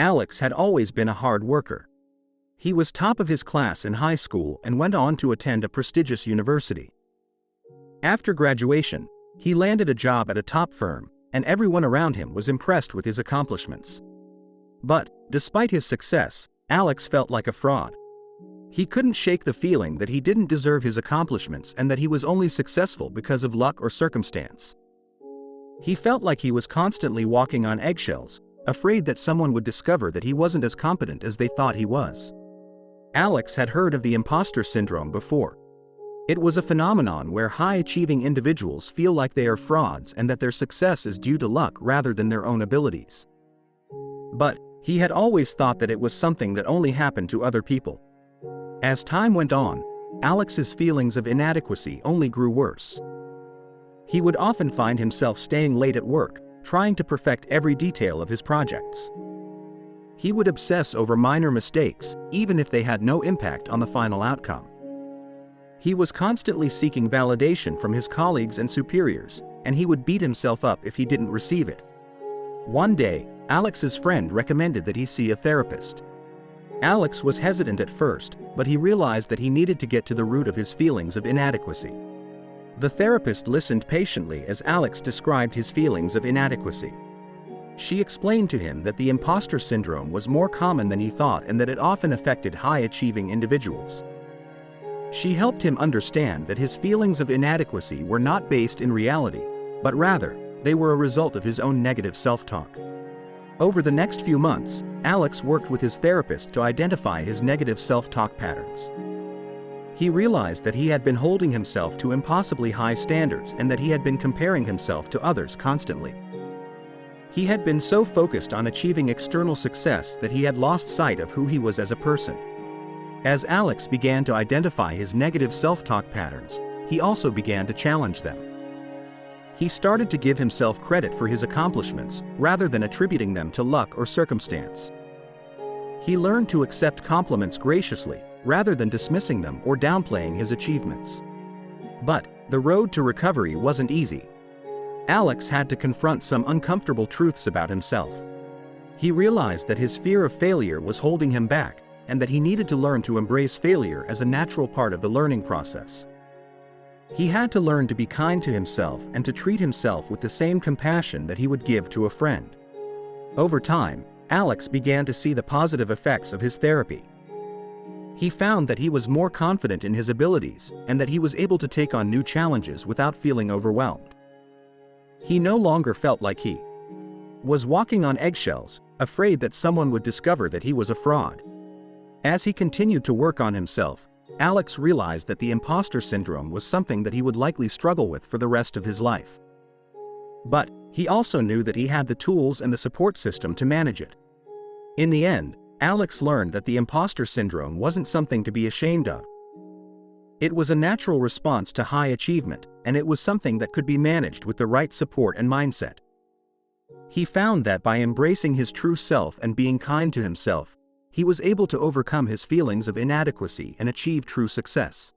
Alex had always been a hard worker. He was top of his class in high school and went on to attend a prestigious university. After graduation, he landed a job at a top firm, and everyone around him was impressed with his accomplishments. But, despite his success, Alex felt like a fraud. He couldn't shake the feeling that he didn't deserve his accomplishments and that he was only successful because of luck or circumstance. He felt like he was constantly walking on eggshells, afraid that someone would discover that he wasn't as competent as they thought he was. Alex had heard of the impostor syndrome before. It was a phenomenon where high-achieving individuals feel like they are frauds and that their success is due to luck rather than their own abilities. But he had always thought that it was something that only happened to other people. As time went on, Alex's feelings of inadequacy only grew worse. He would often find himself staying late at work, trying to perfect every detail of his projects. He would obsess over minor mistakes, even if they had no impact on the final outcome. He was constantly seeking validation from his colleagues and superiors, and he would beat himself up if he didn't receive it. One day, Alex's friend recommended that he see a therapist. Alex was hesitant at first, but he realized that he needed to get to the root of his feelings of inadequacy. The therapist listened patiently as Alex described his feelings of inadequacy. She explained to him that the impostor syndrome was more common than he thought and that it often affected high-achieving individuals. She helped him understand that his feelings of inadequacy were not based in reality, but rather, they were a result of his own negative self-talk. Over the next few months, Alex worked with his therapist to identify his negative self-talk patterns. He realized that he had been holding himself to impossibly high standards and that he had been comparing himself to others constantly. He had been so focused on achieving external success that he had lost sight of who he was as a person. As Alex began to identify his negative self-talk patterns, he also began to challenge them. He started to give himself credit for his accomplishments, rather than attributing them to luck or circumstance. He learned to accept compliments graciously, rather than dismissing them or downplaying his achievements. But, the road to recovery wasn't easy. Alex had to confront some uncomfortable truths about himself. He realized that his fear of failure was holding him back, and that he needed to learn to embrace failure as a natural part of the learning process. He had to learn to be kind to himself and to treat himself with the same compassion that he would give to a friend. Over time, Alex began to see the positive effects of his therapy. He found that he was more confident in his abilities and that he was able to take on new challenges without feeling overwhelmed. He no longer felt like he was walking on eggshells, afraid that someone would discover that he was a fraud. As he continued to work on himself, Alex realized that the impostor syndrome was something that he would likely struggle with for the rest of his life. But, he also knew that he had the tools and the support system to manage it. In the end, Alex learned that the impostor syndrome wasn't something to be ashamed of. It was a natural response to high achievement, and it was something that could be managed with the right support and mindset. He found that by embracing his true self and being kind to himself, he was able to overcome his feelings of inadequacy and achieve true success.